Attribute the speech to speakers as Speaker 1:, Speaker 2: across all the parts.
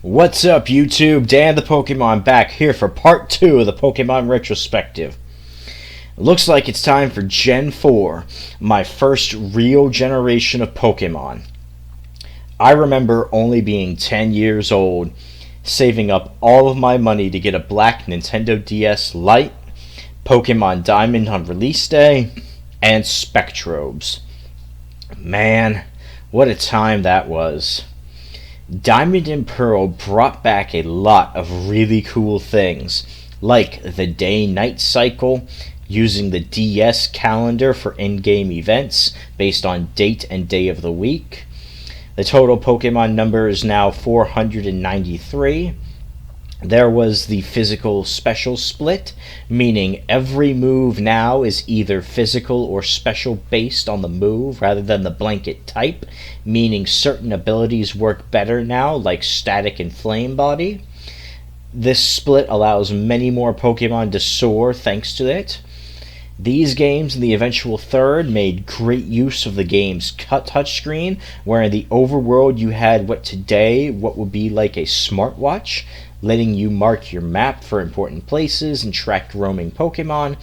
Speaker 1: What's up, YouTube? Dan the Pokemon back here for part 2 of the Pokemon Retrospective. Looks like it's time for Gen 4, my first real generation of Pokemon. I remember only being 10 years old, saving up all of my money to get a black Nintendo DS Lite, Pokemon Diamond on release day, and Spectrobes. Man, what a time that was. Diamond and Pearl brought back a lot of really cool things, like the day-night cycle, using the DS calendar for in-game events based on date and day of the week. The total Pokemon number is now 493. There was the physical special split, meaning every move now is either physical or special based on the move rather than the blanket type, meaning certain abilities work better now, like Static and Flame Body. This split allows many more Pokemon to soar thanks to it. These games and the eventual third made great use of the game's touchscreen, where in the overworld you had what would be like a smartwatch, letting you mark your map for important places and track roaming Pokemon,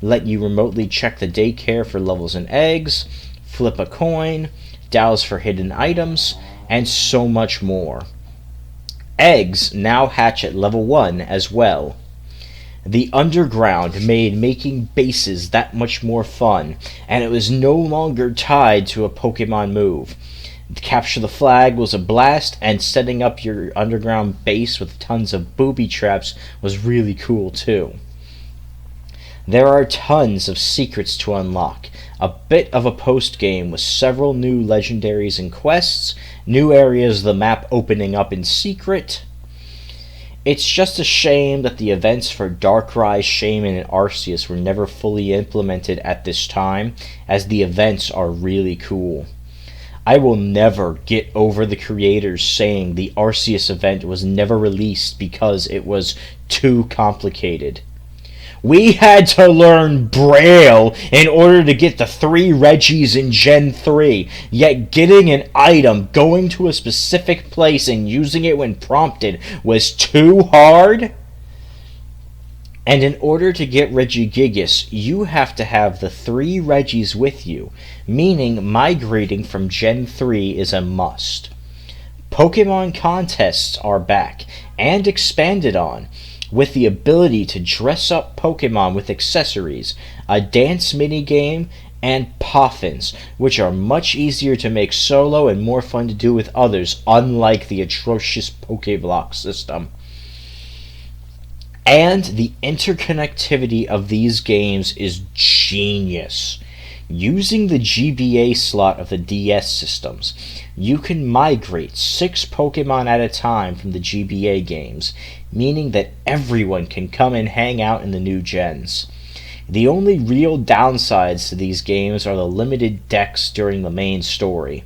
Speaker 1: let you remotely check the daycare for levels and eggs, flip a coin, douse for hidden items, and so much more. Eggs now hatch at level 1 as well. The underground made making bases that much more fun, and it was no longer tied to a Pokemon move. Capture the Flag was a blast, and setting up your underground base with tons of booby traps was really cool too. There are tons of secrets to unlock, a bit of a post-game with several new legendaries and quests, new areas of the map opening up in secret. It's just a shame that the events for Darkrai, Shaman, and Arceus were never fully implemented at this time, as the events are really cool. I will never get over the creators saying the Arceus event was never released because it was too complicated. We had to learn Braille in order to get the 3 Regis in Gen 3, yet getting an item, going to a specific place, and using it when prompted was too hard? And in order to get Regigigas, you have to have the 3 Regis with you, meaning migrating from Gen 3 is a must. Pokemon contests are back, and expanded on, with the ability to dress up Pokemon with accessories, a dance minigame, and Poffins, which are much easier to make solo and more fun to do with others, unlike the atrocious Pokéblock system. And the interconnectivity of these games is genius. Using the GBA slot of the DS systems, you can migrate 6 Pokemon at a time from the GBA games, meaning that everyone can come and hang out in the new gens. The only real downsides to these games are the limited decks during the main story.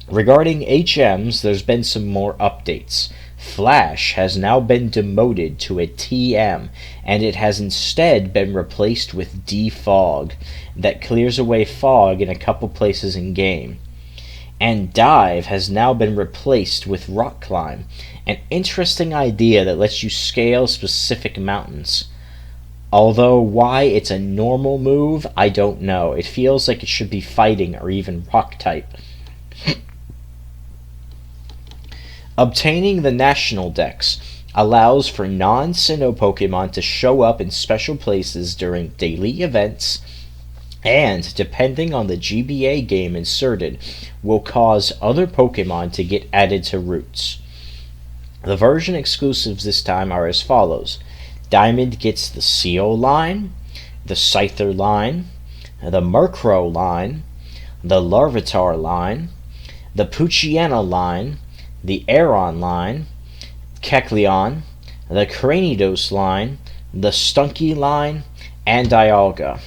Speaker 1: Regarding HMs, there's been some more updates. Flash has now been demoted to a TM, and it has instead been replaced with Defog, that clears away fog in a couple places in game. And Dive has now been replaced with Rock Climb, an interesting idea that lets you scale specific mountains. Although why it's a normal move, I don't know. It feels like it should be fighting or even rock type. Obtaining the National Dex allows for non-Sinnoh Pokemon to show up in special places during daily events, and, depending on the GBA game inserted, will cause other Pokemon to get added to routes. The version exclusives this time are as follows. Diamond gets the Seel line, the Scyther line, the Murkrow line, the Larvitar line, the Poochyena line, the Aeron line, Kecleon, the Cranidos line, the Stunky line, and Dialga.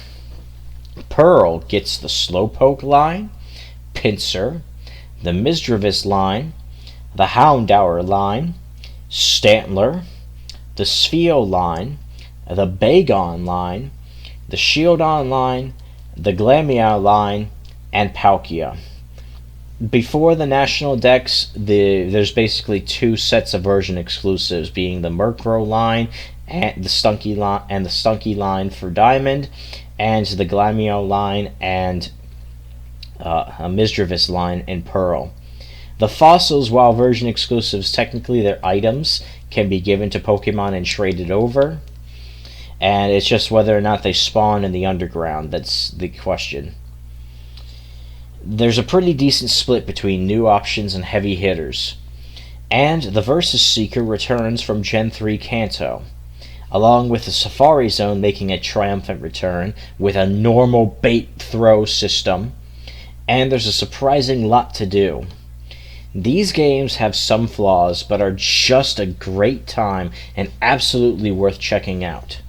Speaker 1: Pearl gets the Slowpoke line, Pinsir, the Misdreavus line, the Houndour line, Stantler, the Spheo line, the Bagon line, the Shieldon line, the Glameow line, and Palkia. Before the national decks, there's basically two sets of version exclusives, being the Murkrow line and the Stunky line for Diamond, and the Glameow line and a Misdreavus line in Pearl. The fossils, while version exclusives, technically they're items, can be given to Pokemon and traded over, and it's just whether or not they spawn in the underground that's the question. There's a pretty decent split between new options and heavy hitters, and the Versus Seeker returns from Gen 3 Kanto, along with the Safari Zone making a triumphant return with a normal bait throw system, and there's a surprising lot to do. These games have some flaws, but are just a great time and absolutely worth checking out.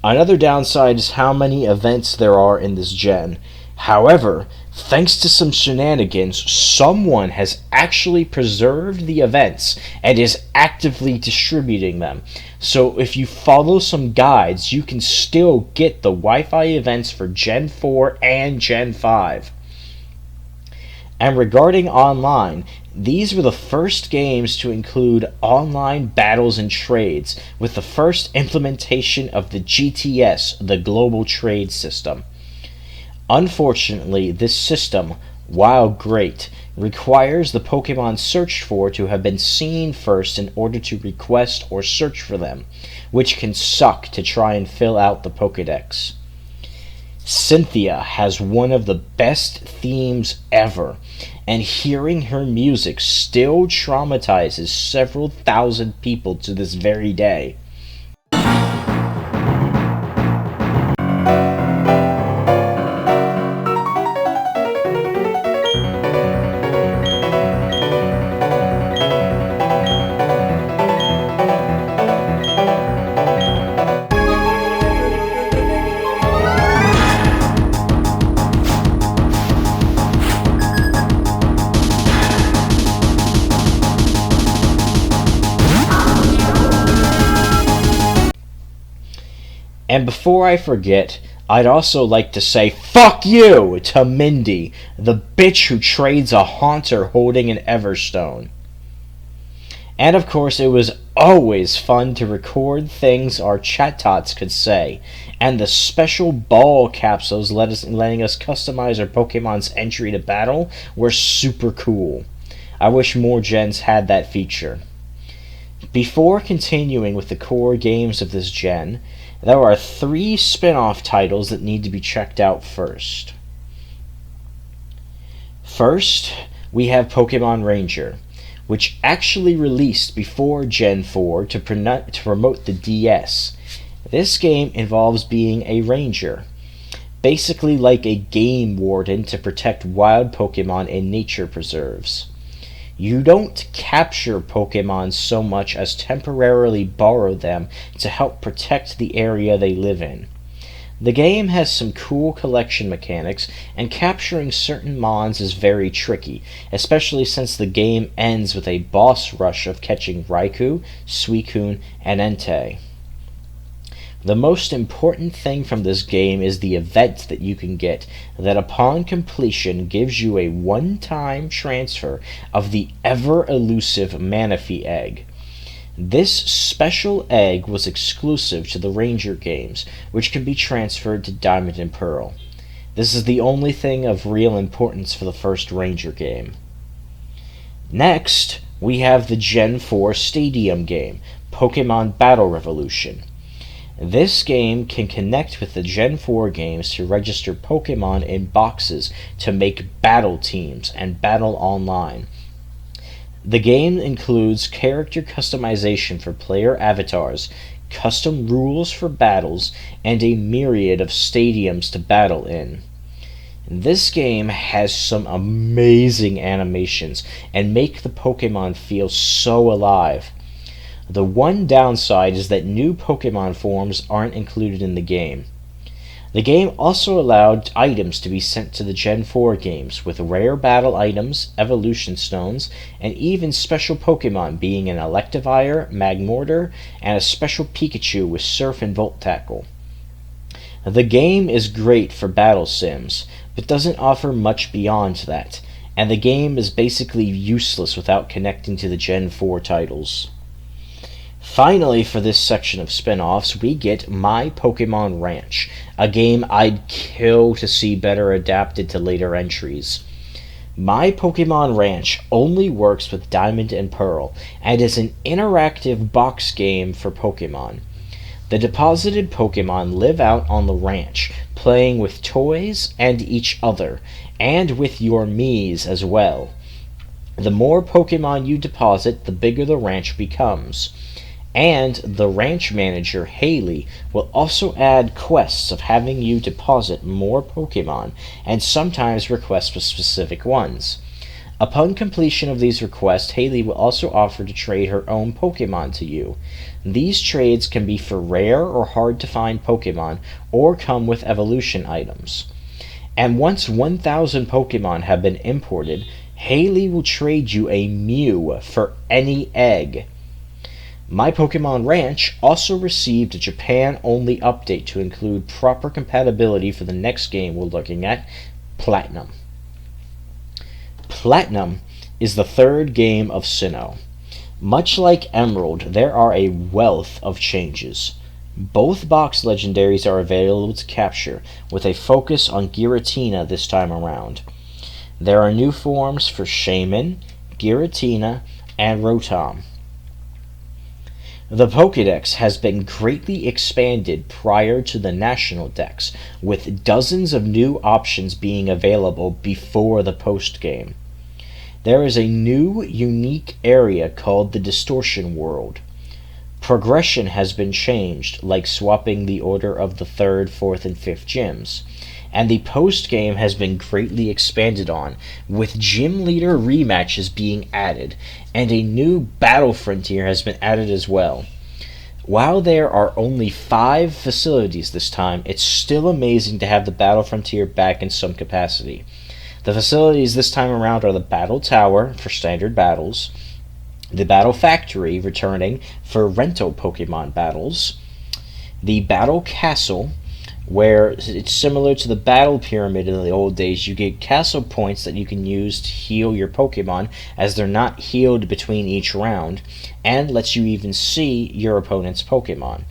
Speaker 1: Another downside is how many events there are in this gen. However, thanks to some shenanigans, someone has actually preserved the events and is actively distributing them. So if you follow some guides, you can still get the Wi-Fi events for Gen 4 and Gen 5. And regarding online, these were the first games to include online battles and trades, with the first implementation of the GTS, the Global Trade System. Unfortunately, this system, while great, requires the Pokemon searched for to have been seen first in order to request or search for them, which can suck to try and fill out the Pokedex. Cynthia has one of the best themes ever, and hearing her music still traumatizes several thousand people to this very day. And before I forget, I'd also like to say fuck you to Mindy, the bitch who trades a Haunter holding an Everstone. And of course, it was always fun to record things our chat-tots could say, and the special ball capsules letting us customize our Pokemon's entry to battle were super cool. I wish more gens had that feature. Before continuing with the core games of this gen, there are 3 spin-off titles that need to be checked out first. First, we have Pokemon Ranger, which actually released before Gen 4 to promote the DS. This game involves being a ranger, basically like a game warden to protect wild Pokemon in nature preserves. You don't capture Pokemon so much as temporarily borrow them to help protect the area they live in. The game has some cool collection mechanics, and capturing certain mons is very tricky, especially since the game ends with a boss rush of catching Raikou, Suicune, and Entei. The most important thing from this game is the event that you can get, that upon completion gives you a one-time transfer of the ever-elusive Manaphy egg. This special egg was exclusive to the Ranger games, which can be transferred to Diamond and Pearl. This is the only thing of real importance for the first Ranger game. Next, we have the Gen 4 Stadium game, Pokemon Battle Revolution. This game can connect with the Gen 4 games to register Pokemon in boxes to make battle teams and battle online. The game includes character customization for player avatars, custom rules for battles, and a myriad of stadiums to battle in. This game has some amazing animations and make the Pokemon feel so alive. The one downside is that new Pokemon forms aren't included in the game. The game also allowed items to be sent to the Gen 4 games, with rare battle items, evolution stones, and even special Pokemon being an Electivire, Magmortar, and a special Pikachu with Surf and Volt Tackle. The game is great for battle sims, but doesn't offer much beyond that, and the game is basically useless without connecting to the Gen 4 titles. Finally, for this section of spin-offs, we get My Pokémon Ranch, a game I'd kill to see better adapted to later entries. My Pokémon Ranch only works with Diamond and Pearl, and is an interactive box game for Pokémon. The deposited Pokémon live out on the ranch, playing with toys and each other, and with your Miis as well. The more Pokémon you deposit, the bigger the ranch becomes. And the ranch manager, Haley, will also add quests of having you deposit more Pokémon, and sometimes requests for specific ones. Upon completion of these requests, Haley will also offer to trade her own Pokémon to you. These trades can be for rare or hard-to-find Pokémon, or come with evolution items. And once 1,000 Pokémon have been imported, Haley will trade you a Mew for any egg. My Pokémon Ranch also received a Japan-only update to include proper compatibility for the next game we're looking at, Platinum. Platinum is the third game of Sinnoh. Much like Emerald, there are a wealth of changes. Both box legendaries are available to capture, with a focus on Giratina this time around. There are new forms for Shaman, Giratina, and Rotom. The Pokédex has been greatly expanded prior to the National Dex, with dozens of new options being available before the post-game. There is a new, unique area called the Distortion World. Progression has been changed, like swapping the order of the 3rd, 4th, and 5th gyms. And the post-game has been greatly expanded on, with gym leader rematches being added, and a new battle frontier has been added as well. While there are only 5 facilities this time, it's still amazing to have the battle frontier back in some capacity. The facilities this time around are the Battle Tower for standard battles, the Battle Factory returning for rental Pokemon battles, the Battle Castle, where it's similar to the Battle Pyramid in the old days. You get castle points that you can use to heal your Pokemon, as they're not healed between each round, and lets you even see your opponent's Pokemon.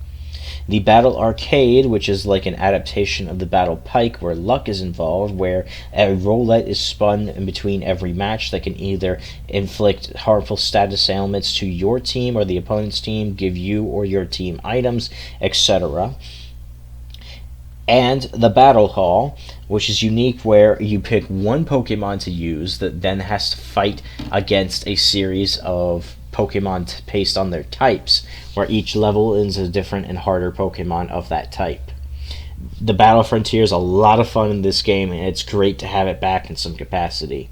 Speaker 1: The Battle Arcade, which is like an adaptation of the Battle Pike, where luck is involved, where a roulette is spun in between every match that can either inflict harmful status ailments to your team or the opponent's team, give you or your team items, etc. And the Battle Hall, which is unique, where you pick one Pokemon to use that then has to fight against a series of Pokemon based on their types, where each level is a different and harder Pokemon of that type. The Battle Frontier is a lot of fun in this game, and it's great to have it back in some capacity.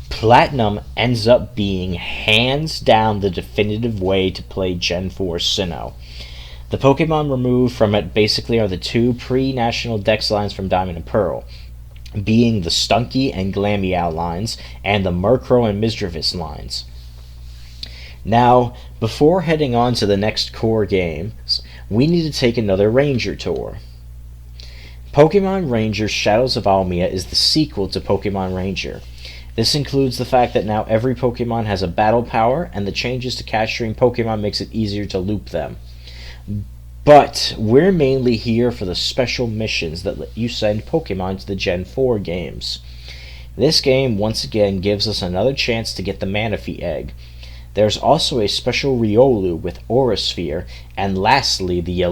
Speaker 1: Platinum ends up being hands down the definitive way to play Gen 4 Sinnoh. The Pokemon removed from it basically are the 2 pre-National Dex lines from Diamond and Pearl, being the Stunky and Glameow lines, and the Murkrow and Misdreavus lines. Now, before heading on to the next core games, we need to take another Ranger tour. Pokemon Ranger Shadows of Almia is the sequel to Pokemon Ranger. This includes the fact that now every Pokemon has a battle power, and the changes to capturing Pokemon makes it easier to loop them. But we're mainly here for the special missions that let you send Pokemon to the Gen 4 games. This game once again gives us another chance to get the Manaphy egg. There's also a special Riolu with Aura Sphere, and lastly the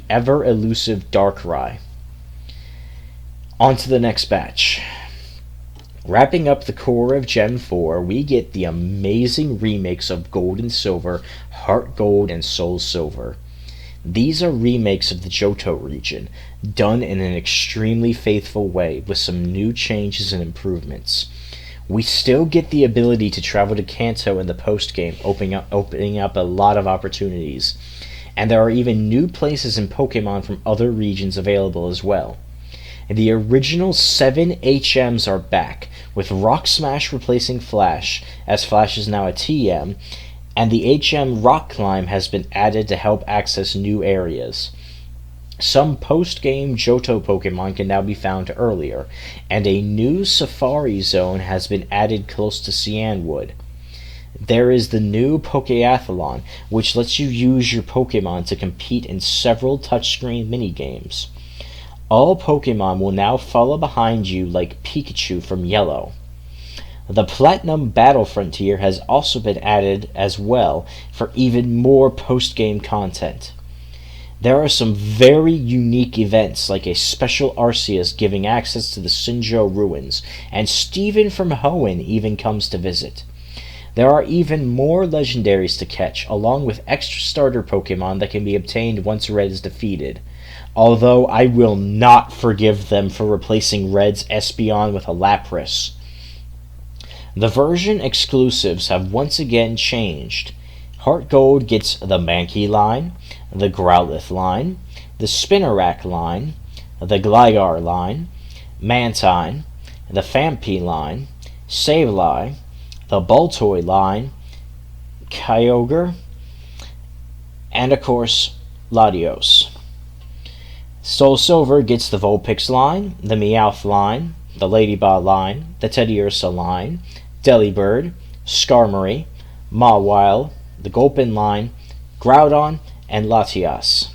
Speaker 1: ever-elusive Darkrai. On to the next batch. Wrapping up the core of Gen 4, we get the amazing remakes of Gold and Silver, Heart Gold, and Soul Silver. These are remakes of the Johto region, done in an extremely faithful way, with some new changes and improvements. We still get the ability to travel to Kanto in the post-game, opening up a lot of opportunities. And there are even new places and Pokemon from other regions available as well. The original 7 HMs are back, with Rock Smash replacing Flash, as Flash is now a TM, and the HM Rock Climb has been added to help access new areas. Some post-game Johto Pokemon can now be found earlier, and a new Safari Zone has been added close to Cianwood. There is the new Pokeathlon, which lets you use your Pokemon to compete in several touchscreen minigames. All Pokemon will now follow behind you like Pikachu from Yellow. The Platinum Battle Frontier has also been added as well for even more post-game content. There are some very unique events like a special Arceus giving access to the Sinjo ruins, and Steven from Hoenn even comes to visit. There are even more legendaries to catch, along with extra starter Pokemon that can be obtained once Red is defeated. Although I will not forgive them for replacing Red's Espeon with a Lapras. The version exclusives have once again changed. Heart Gold gets the Mankey line, the Growlithe line, the Spinarak line, the Gligar line, Mantine, the Phanpy line, Sableye, the Baltoy line, Kyogre, and of course, Latios. Soul Silver gets the Vulpix line, the Meowth line, the Ladybot line, the Teddiursa line, Delibird, Skarmory, Mawile, the Gulpin line, Groudon, and Latias.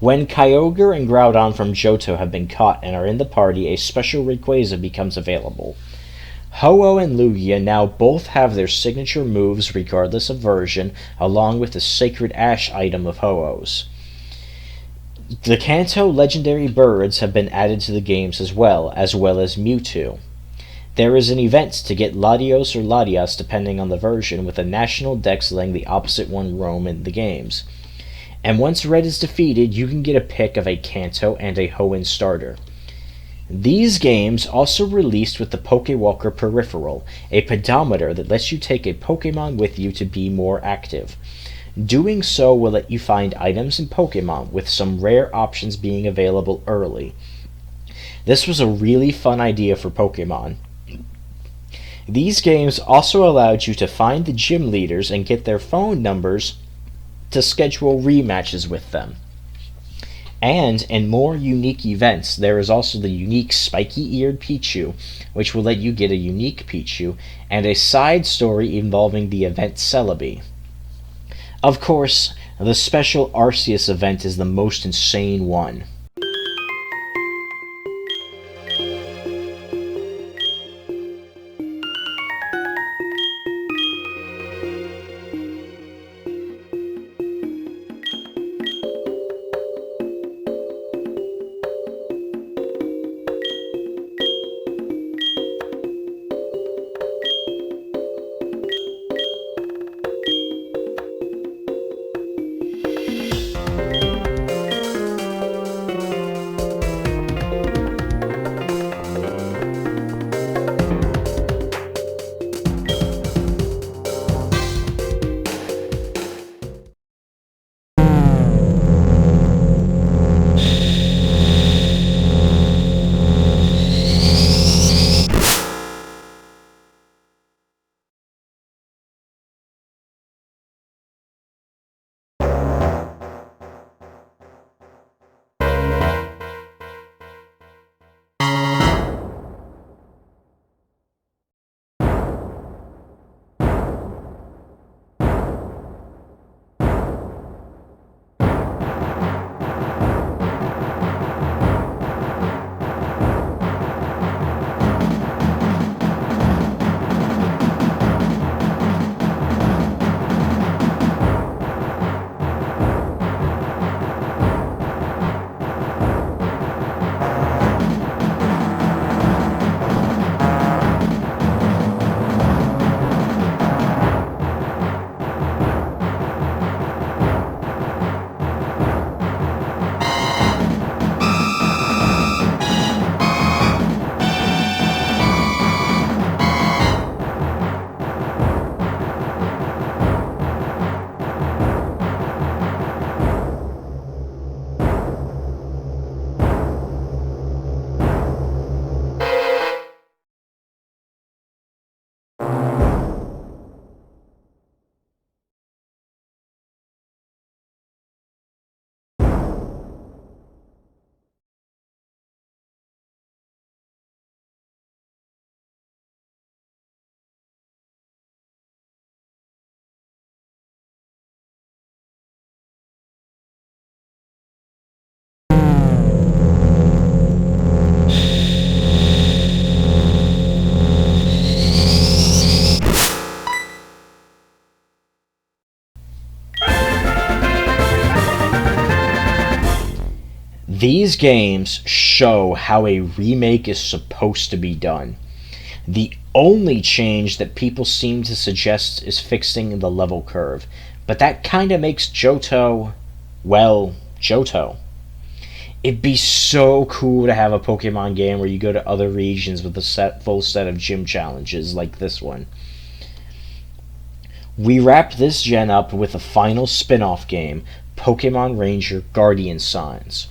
Speaker 1: When Kyogre and Groudon from Johto have been caught and are in the party, a special Rayquaza becomes available. Ho-Oh and Lugia now both have their signature moves regardless of version, along with the Sacred Ash item of Ho-Oh's. The Kanto legendary birds have been added to the games as well as Mewtwo. There is an event to get Latios or Latias depending on the version, with a national dex letting the opposite one roam in the games. And once Red is defeated, you can get a pick of a Kanto and a Hoenn starter. These games also released with the Pokewalker Peripheral, a pedometer that lets you take a Pokemon with you to be more active. Doing so will let you find items and Pokemon, with some rare options being available early. This was a really fun idea for Pokemon. These games also allowed you to find the gym leaders and get their phone numbers to schedule rematches with them. And in more unique events, there is also the unique spiky-eared Pichu, which will let you get a unique Pichu, and a side story involving the event Celebi. Of course, the special Arceus event is the most insane one. These games show how a remake is supposed to be done. The only change that people seem to suggest is fixing the level curve, but that kinda makes Johto, well, Johto. It'd be so cool to have a Pokemon game where you go to other regions with a full set of gym challenges like this one. We wrapped this gen up with a final spin-off game, Pokemon Ranger Guardian Signs.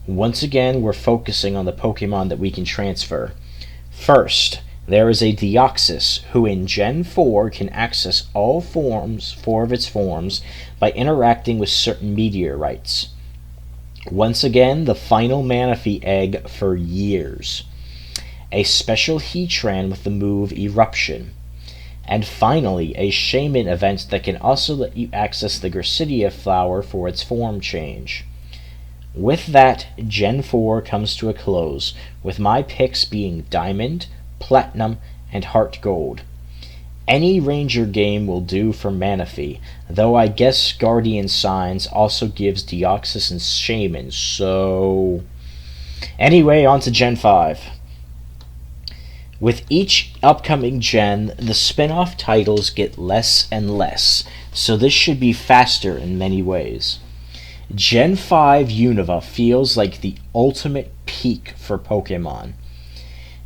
Speaker 1: Once again, we're focusing on the Pokemon that we can transfer. First, there is a Deoxys, who in Gen 4 can access all four of its forms, by interacting with certain meteorites. Once again, the final Manaphy egg for years. A special Heatran with the move Eruption. And finally, a Shaman event that can also let you access the Gracidia flower for its form change. With that, Gen 4 comes to a close, with my picks being Diamond, Platinum, and Heart Gold. Any Ranger game will do for Manaphy, though I guess Guardian Signs also gives Deoxys and Shaman, so... Anyway, on to Gen 5. With each upcoming gen, the spin-off titles get less and less, so this should be faster in many ways. Gen 5 Unova feels like the ultimate peak for Pokemon.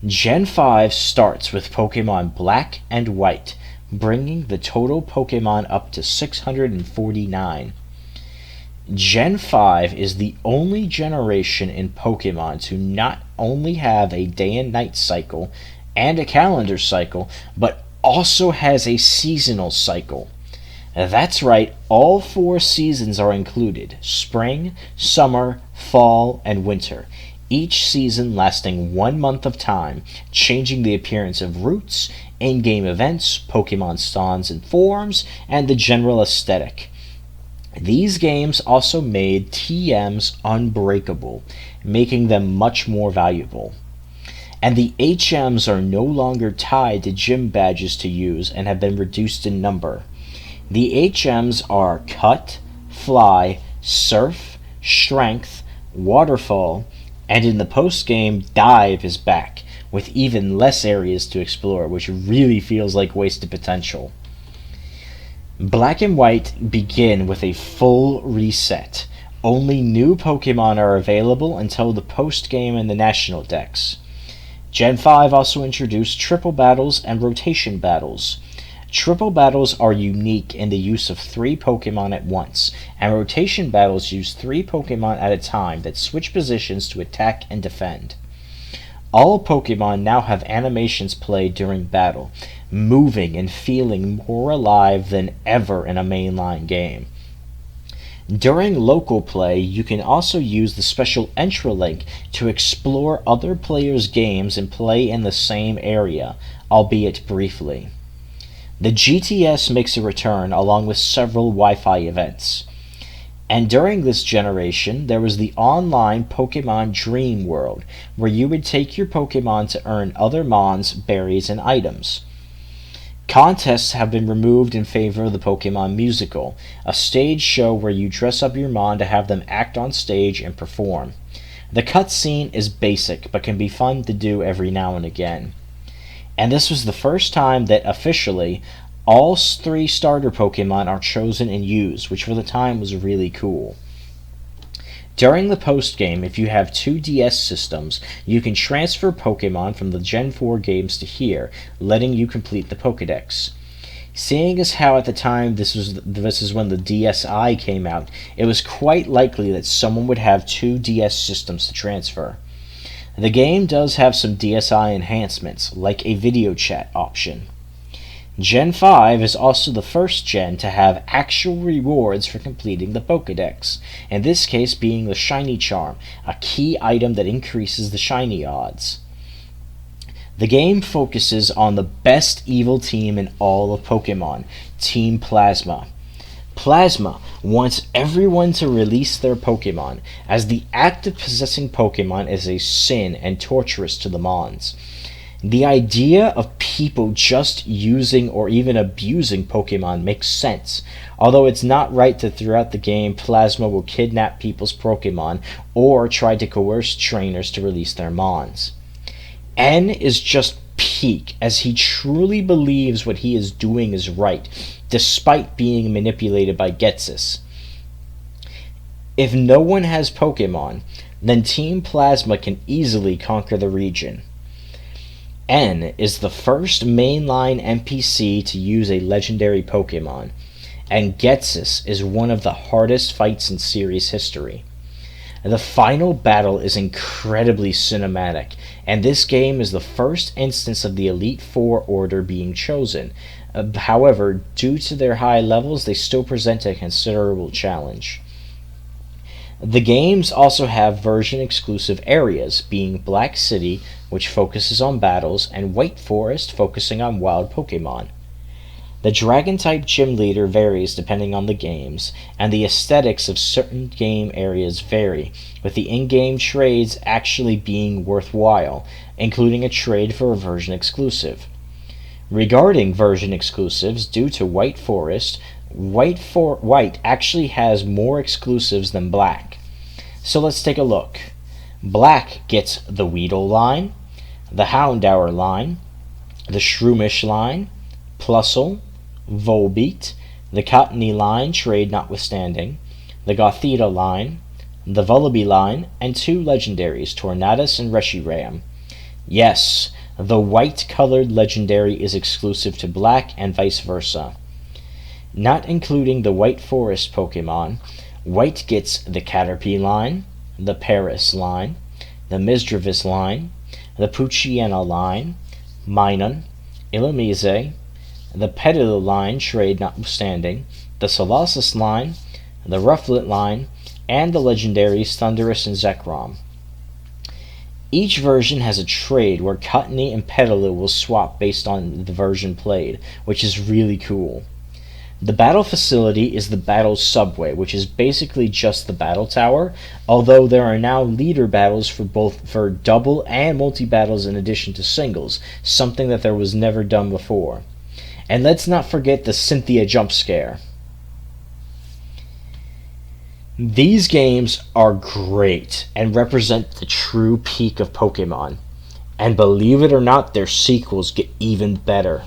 Speaker 1: Gen 5 starts with Pokemon Black and White, bringing the total Pokemon up to 649. Gen 5 is the only generation in Pokemon to not only have a day and night cycle and a calendar cycle, but also has a seasonal cycle. That's right, all 4 seasons are included: spring, summer, fall, and winter, each season lasting 1 month of time, changing the appearance of routes, in-game events, Pokemon stands and forms, and the general aesthetic. These games also made TMs unbreakable, making them much more valuable. And the HMs are no longer tied to gym badges to use and have been reduced in number. The HMs are Cut, Fly, Surf, Strength, Waterfall, and in the post-game, Dive is back, with even less areas to explore, which really feels like wasted potential. Black and White begin with a full reset. Only new Pokemon are available until the post-game and the National Dex. Gen 5 also introduced Triple Battles and Rotation Battles. Triple Battles are unique in the use of 3 Pokemon at once, and Rotation Battles use 3 Pokemon at a time that switch positions to attack and defend. All Pokemon now have animations played during battle, moving and feeling more alive than ever in a mainline game. During local play, you can also use the special Entralink to explore other players' games and play in the same area, albeit briefly. The GTS makes a return along with several Wi-Fi events. And during this generation, there was the online Pokemon Dream World, where you would take your Pokemon to earn other Mons, berries, and items. Contests have been removed in favor of the Pokemon Musical, a stage show where you dress up your Mon to have them act on stage and perform. The cutscene is basic, but can be fun to do every now and again. And this was the first time that officially all 3 starter Pokemon are chosen and used, which for the time was really cool. During the post-game, if you have 2 DS systems, you can transfer Pokemon from the Gen 4 games to here, letting you complete the Pokédex. Seeing as how at the time this is when the DSi came out, it was quite likely that someone would have 2 DS systems to transfer. The game does have some DSi enhancements, like a video chat option. Gen 5 is also the first gen to have actual rewards for completing the Pokédex, in this case being the Shiny Charm, a key item that increases the shiny odds. The game focuses on the best evil team in all of Pokemon, Team Plasma. Plasma wants everyone to release their Pokemon, as the act of possessing Pokemon is a sin and torturous to the Mons. The idea of people just using or even abusing Pokemon makes sense, although it's not right that throughout the game Plasma will kidnap people's Pokemon or try to coerce trainers to release their Mons. N is just peak, as he truly believes what he is doing is right, despite being manipulated by Getsis. If no one has Pokemon, then Team Plasma can easily conquer the region. N is the first mainline NPC to use a legendary Pokemon, and Getsis is one of the hardest fights in series history. The final battle is incredibly cinematic, and this game is the first instance of the Elite Four order being chosen. However, due to their high levels, they still present a considerable challenge. The games also have version-exclusive areas, being Black City, which focuses on battles, and White Forest, focusing on wild Pokemon. The Dragon-type gym leader varies depending on the games, and the aesthetics of certain game areas vary, with the in-game trades actually being worthwhile, including a trade for a version exclusive. Regarding version exclusives, due to White Forest, White actually has more exclusives than Black. So let's take a look. Black gets the Weedle line, the Houndour line, the Shroomish line, Plusle, Volbeat, the Cottony line, trade notwithstanding, the Gothita line, the Vullaby line, and 2 legendaries, Tornadus and Reshiram. Yes, the white-colored legendary is exclusive to Black and vice versa. Not including the White Forest Pokemon, White gets the Caterpie line, the Paris line, the Misdreavus line, the Poochyena line, Minun, Illumise, the Petilil line, trade notwithstanding, the Colossus line, the Rufflet line, and the legendaries Thundurus and Zekrom. Each version has a trade where Cottony and Petilil will swap based on the version played, which is really cool. The battle facility is the battle subway, which is basically just the battle tower, although there are now leader battles for double and multi-battles in addition to singles, something that there was never done before. And let's not forget the Cynthia jump scare. These games are great and represent the true peak of Pokemon. And believe it or not, their sequels get even better.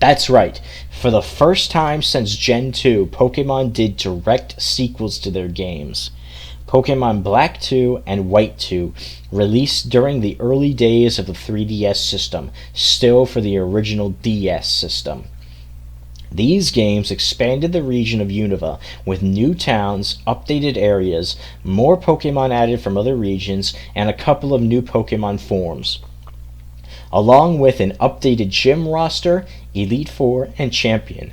Speaker 1: That's right, for the first time since Gen 2, Pokemon did direct sequels to their games. Pokemon Black 2 and White 2 released during the early days of the 3DS system, still for the original DS system. These games expanded the region of Unova with new towns, updated areas, more Pokemon added from other regions, and a couple of new Pokemon forms, along with an updated gym roster, Elite Four, and Champion.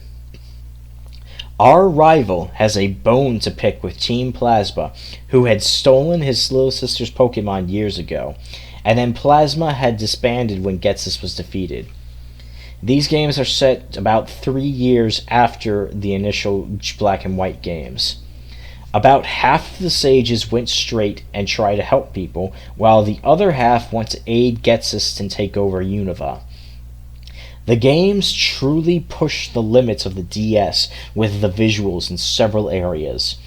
Speaker 1: Our rival has a bone to pick with Team Plasma, who had stolen his little sister's Pokemon years ago, and then Plasma had disbanded when Getsis was defeated. These games are set about 3 years after the initial Black and White games. About half of the sages went straight and tried to help people, while the other half went to aid Getsis and take over Unova. The games truly push the limits of the DS with the visuals in several areas.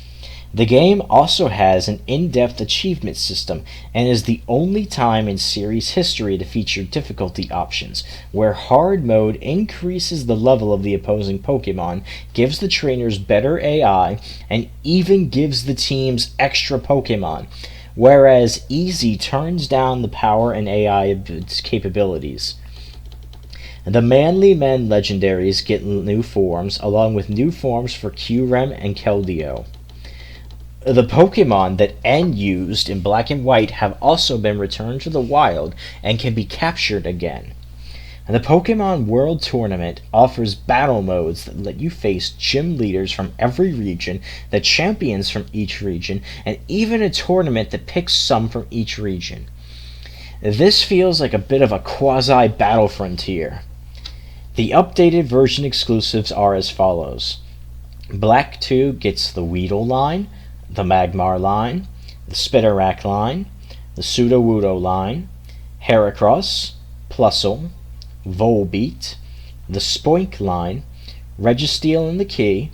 Speaker 1: The game also has an in-depth achievement system and is the only time in series history to feature difficulty options, where hard mode increases the level of the opposing Pokemon, gives the trainers better AI, and even gives the teams extra Pokemon, whereas easy turns down the power and AI of its capabilities. The Manly Men legendaries get new forms, along with new forms for Kyurem and Keldeo. The Pokemon that N used in Black and White have also been returned to the wild and can be captured again. The Pokemon World Tournament offers battle modes that let you face gym leaders from every region, the champions from each region, and even a tournament that picks some from each region. This feels like a bit of a quasi-battle frontier. The updated version exclusives are as follows. Black 2 gets the Weedle line, the Magmar line, the Spinarak line, the Sudowoodo line, Heracross, Plusle, Volbeat, the Spoink line, Registeel and the Key,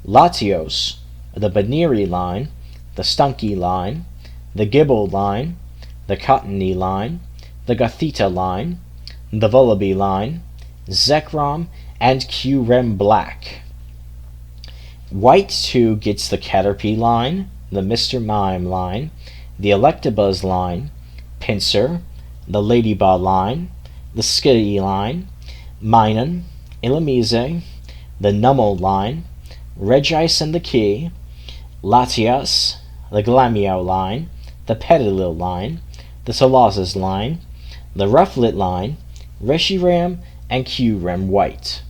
Speaker 1: Latios, the Baneri line, the Stunky line, the Gibble line, the Cottony line, the Gothita line, the Vullaby line, Zekrom, and Kyurem Black. White 2 gets the Caterpie line, the Mr. Mime line, the Electabuzz line, Pinsir, the Ladybug line, the Skitty line, Minun, Illumise, the Numel line, Regice and the Key, Latias, the Glameow line, the Petilil line, the Solosis line, the Rufflet line, Reshiram, and Kyurem White.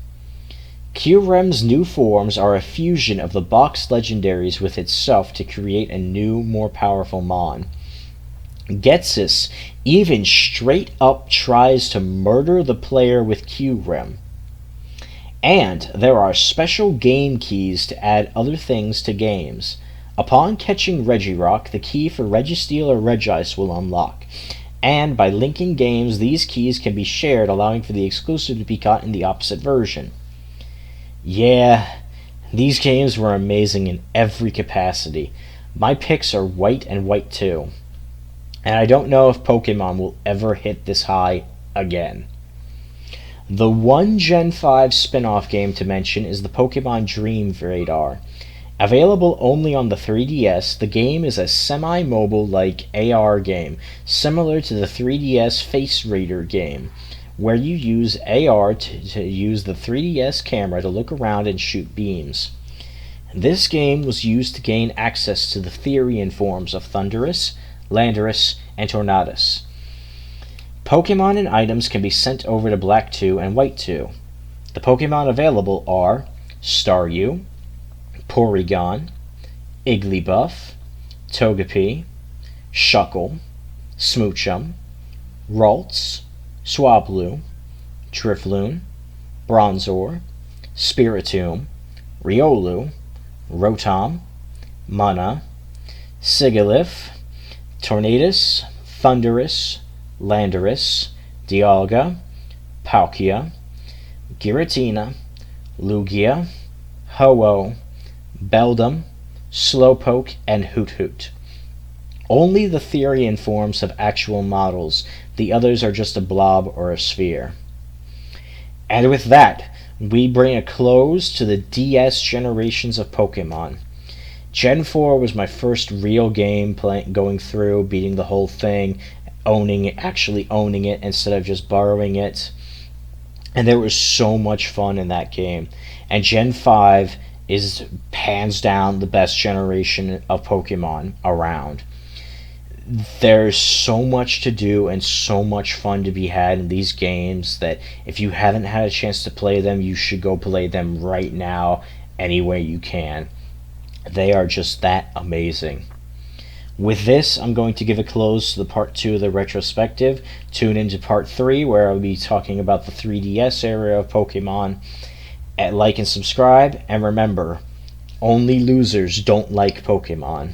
Speaker 1: Kyurem's new forms are a fusion of the boxed legendaries with itself to create a new, more powerful Mon. Ghetsis even straight up tries to murder the player with Kyurem. And there are special game keys to add other things to games. Upon catching Regirock, the key for Registeel or Regice will unlock. And by linking games, these keys can be shared, allowing for the exclusive to be caught in the opposite version. Yeah, these games were amazing in every capacity. My picks are White and White 2. And I don't know if Pokemon will ever hit this high again. The one Gen 5 spin-off game to mention is the Pokemon Dream Radar. Available only on the 3DS, the game is a semi-mobile-like AR game, similar to the 3DS Face Raider game, where you use AR to use the 3DS camera to look around and shoot beams. This game was used to gain access to the Therian forms of Thundurus, Landorus, and Tornadus. Pokemon and items can be sent over to Black 2 and White 2. The Pokemon available are Staryu, Porygon, Igglybuff, Togepi, Shuckle, Smoochum, Ralts, Swablu, Drifloon, Bronzor, Spiritomb, Riolu, Rotom, Mana, Sigilyph, Tornadus, Thundurus, Landorus, Dialga, Palkia, Giratina, Lugia, Ho-Oh, Beldum, Slowpoke, and Hoot. Only the Therian forms have actual models. The others are just a blob or a sphere. And with that, we bring a close to the DS generations of Pokemon. Gen 4 was my first real game going through, beating the whole thing, actually owning it instead of just borrowing it. And there was so much fun in that game. And Gen 5 is hands down the best generation of Pokemon around. There's so much to do and so much fun to be had in these games that if you haven't had a chance to play them, you should go play them right now any way you can. They are just that amazing. With this, I'm going to give a close to the part 2 of the retrospective. Tune into part 3 where I'll be talking about the 3DS era of Pokemon. Like and subscribe, and remember, only losers don't like Pokemon.